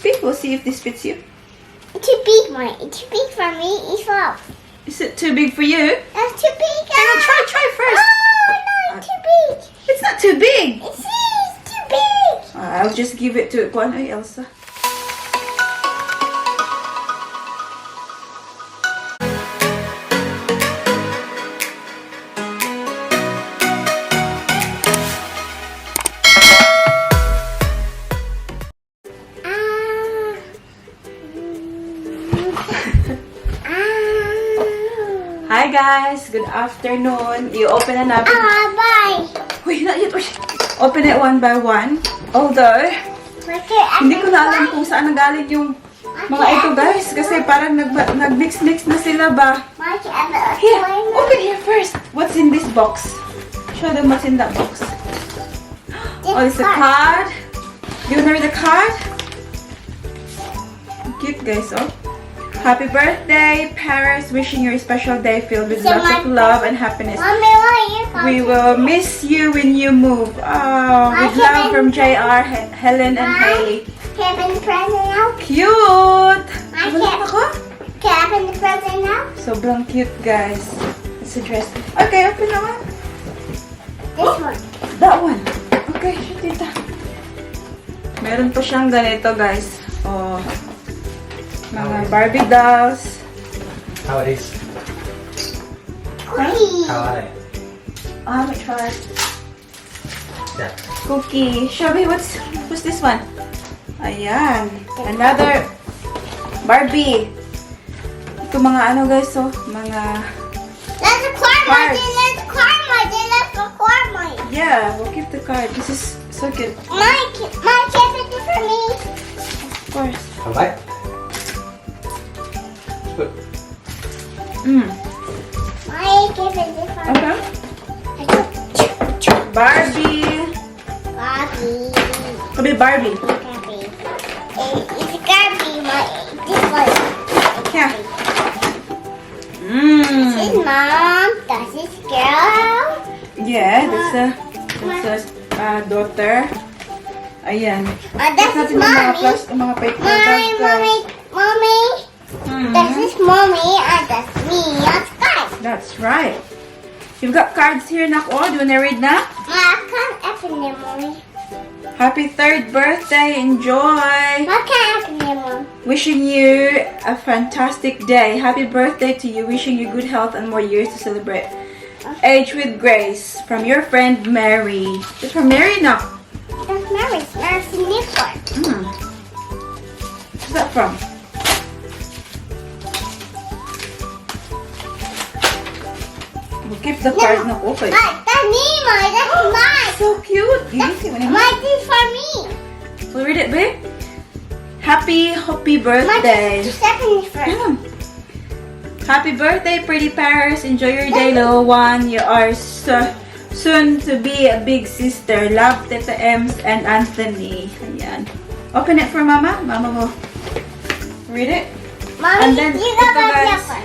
big. We'll see if this fits you. It's too big, Mom. It's too big for me. It's small. Is it too big for you? That's too big. Hang on, try first. Oh, no, it's too big. It's not too big. It's too big. I'll just give it to Elsa. Hi guys, good afternoon. You open it up. Bye. Wait, not yet. Wait. Open it one by one. Although, hindi ko na alam kung saan nagaling yung mga ito guys. Kasi parang nag-mix-mix na sila ba. Here, open here first. What's in this box? Show them what's in that box. Oh, it's a card. Do you want to read the card? Cute guys, oh. Happy birthday, Paris. Wishing you a special day filled with lots of love and happiness. We will miss you when you move. Oh, with love from JR, Helen, and Haley. Can I open the present now? Cute! Can I open the present now? Sobrang cute, guys. It's a dress. Okay, open na one. This one. That one. Okay, tita. Meron pa siyang ganito, guys. Oh. Mga Barbie dolls. How it is? Cookie. How are they? How much for Yeah. cookie? Show me what's this one? Ayan. Another Barbie. Ito mga ano guys, so mga That's a car Cards. model. That's a car model. That's a car model. yeah, we'll keep the card. This is so good. My can it for me? Of course. Alright. Good. My can it for me? Okay. Barbie. Barbie. Sabi Barbie. Barbie. It's a Barbie. This one. Yeah. This is mom. That's his girl. Yeah, that's a daughter. Ayan. That's his Natin yung mga mommy. mga paper Mommy. That's his mommy, and that's me. That's guys. That's right. You've got cards here, Nak. Oh, do you want to read na? I can't open them, mommy. Happy 3rd birthday. Enjoy. I can't open them, mom. Wishing you a fantastic day. Happy birthday to you. Wishing you good health and more years to celebrate. Age with grace. From your friend, Mary. It's from Mary now. That's Mary's. Mary's nipple. Who's that from? We'll keep the card not open. That's me, Mom. That's mine. So cute. You see what I mean? Mine is for me. So read it, babe. Happy birthday. Mine is second first. Yeah. Happy birthday, pretty Paris. Enjoy your day, little one. You are soon to be a big sister. Love, Tita Ems and Anthony. Ayan. Open it for Mama. Mama will read it. Mommy, And then, you ito got my guys. one.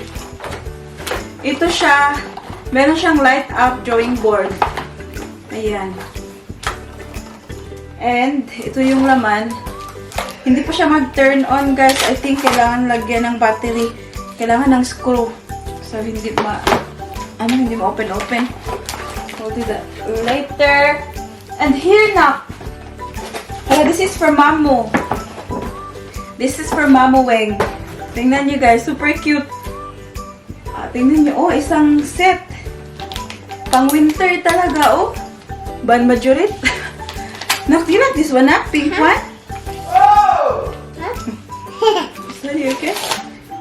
Ito siya. Meron siyang light up drawing board. Ayan. And ito yung laman. Hindi pa siya mag-turn on, guys. I think kailangan lagyan ng battery. Kailangan ng screw. So, hindi ma-open. We'll do that later. And here na. This is for Mamu. This is for Mamu Weng. Tingnan nyo, guys. Super cute. Tingnan nyo. Oh, isang set. Pang winter talaga, oh. Ban majorit. Nak, you like this one, ah? Pink one? Oh! Sorry, okay?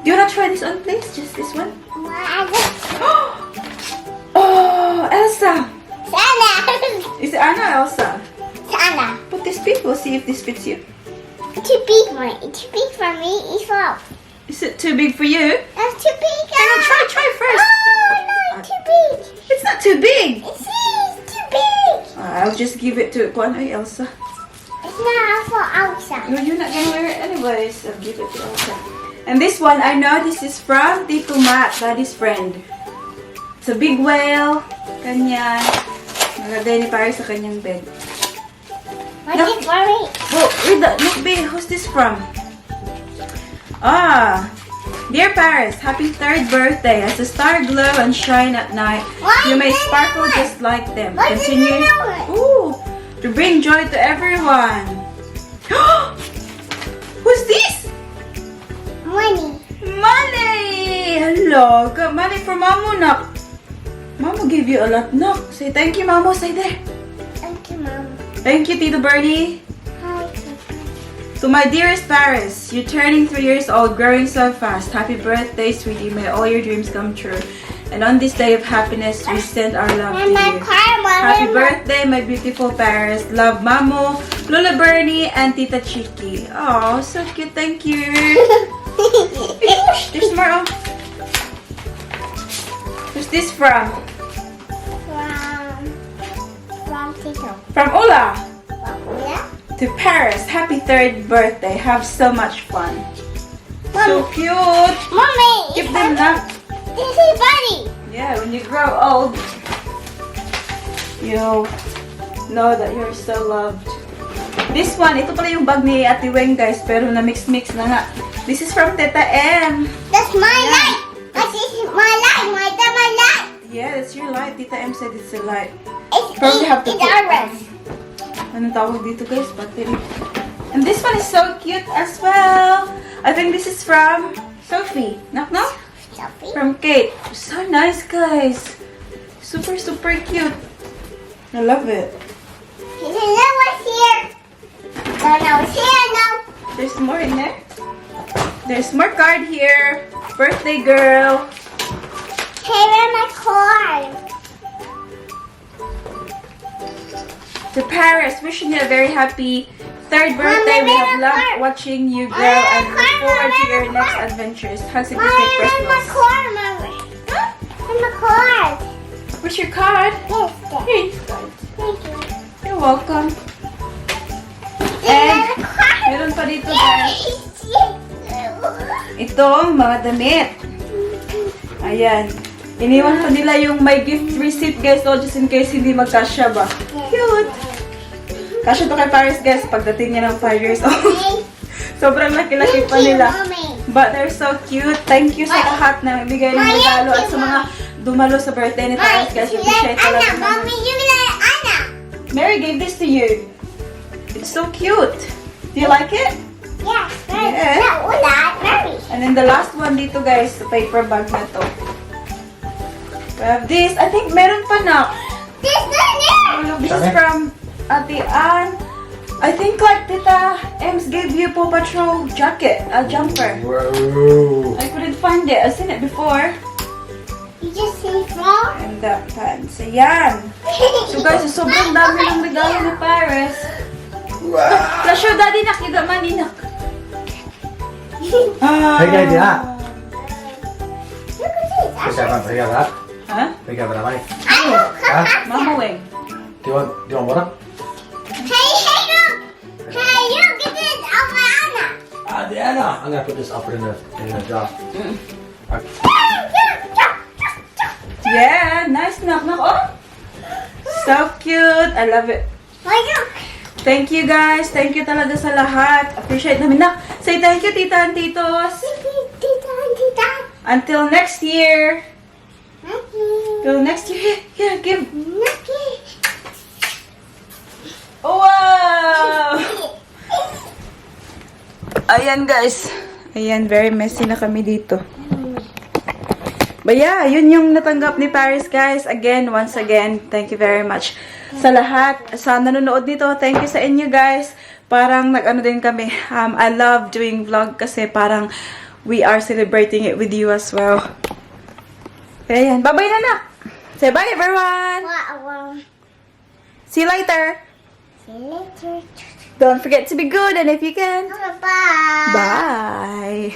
Do you wanna try this on, please? Just this one? Oh, Elsa! Sana. Is it Anna or Elsa? Sana. Put this big. We'll see if this fits you. It's too big, Mom. It's too big for me. It's small. Is it too big for you? That's too big. Hang on, try first. Oh, no, it's too big. It's not too big. It's too big. I'll just give it to Elsa. It's not for Elsa. No, you're not gonna wear it anyways. I'll give it to Elsa. And this one, I know this is from Tito Matt, Daddy's friend. It's a big whale. Ganyan. Nalagay ni Paris sa kanyang bed. What's it for me? Oh, read that. Look, babe, who's this from? Dear Paris, happy 3rd birthday. As the star glow and shine at night, you may sparkle just like them. Continue to bring joy to everyone. Who's this? Money. Money! Hello, got money from Mamo, nak. Mamo gave you a lot, nak. Say thank you, Mamo. Say there. Thank you, Mom. Thank you, Tito Bernie. Hi. To my dearest Paris, you're turning 3 years old, growing so fast. Happy birthday, sweetie. May all your dreams come true. And on this day of happiness, we send our love to you. Happy birthday, my beautiful Paris. Love, Mamo, Lola Bernie, and Tita Chiki. Oh, so cute. Thank you. There's more. Who's this from? From Tito. From Ola. Yeah? To Paris, happy 3rd birthday. Have so much fun. So Mommy. cute. Mommy. Give them that. This is Buddy. Yeah, when you grow old, you'll know that you're so loved. This one, ito pala yung bag ni Ate Weng, guys, pero na-mix-mix na nga. This is from Teta M. That's my light. This is my light. My light. Yeah, that's your light. Tita M said it's a light. It's ours. Anong tawag dito, guys? Battery. And this one is so cute as well. I think this is from Sophie. Knock knock? Sophie. From Kate. So nice, guys. Super, super cute. I love it. There's another one here. No, it's here, no. There's more in there. There's more card here. Birthday girl. Hey, where's my card? To Paris, wishing you a very happy 3rd birthday. We have loved watching you grow and look forward to your next adventures. Hugs and kisses, Where's my Christmas. card, Mommy? Where's my card? Where's your card? Yes, there. Here you go. Thank you. You're welcome. And And meron pa dito, guys. Itong mga damit. Ayan. Iniwan pa nila yung my gift receipt, guys. So, just in case hindi magkasya ba. Cute. Kasya to kay Paris, guys, pagdating niya ng 5 years old. Sobrang laki-laki pa nila. But they're so cute. Thank you sa lahat na nagbigay ng regalo at sa mga dumalo sa birthday ni Paris, guys. We appreciate talaga. Mommy, you like Anna. Mary gave this to you. It's so cute. Do you like it? Yes, Mary. Yes. No, Mary. And then the last one dito, guys, the paper bag na to. We have this. I think meron pa na. This one here. This is from Ate Ann. I think like Tita Ems gave you Paw Patrol jacket, a jumper. Whoa. I couldn't find it. I've seen it before. You just see from? And that pants. Ayan. So guys, sobrang dami ng regalo ni Paris. Flash your daddy nak. You got money nak. Hey guys, yeah. Look at this. Pick up that. Huh? Pick up that money. Huh? Mama Weng. Do you want water? Hey, look. Hey, look at this. Over Anna. Diana. I'm gonna put this up in the jar. Yeah, nice knock knock. Oh, so cute. I love it. Why look? Thank you guys. Thank you talaga sa lahat. Appreciate namin. Nak, say thank you, tita and titos. Tita. Until next year. Okay. Till next year. Yeah, give. Okay. Wow! Ayan guys. Ayan, very messy na kami dito. But yeah, yun yung natanggap ni Paris, guys. Again, once again, thank you very much sa lahat. Sa nanonood nito, thank you sa inyo, guys. Parang nag-ano din kami. I love doing vlog kasi parang we are celebrating it with you as well. Kaya yan. Bye-bye na, nak. Say bye, everyone. Wow. See you later. See you later. Don't forget to be good, and if you can, Bye. bye.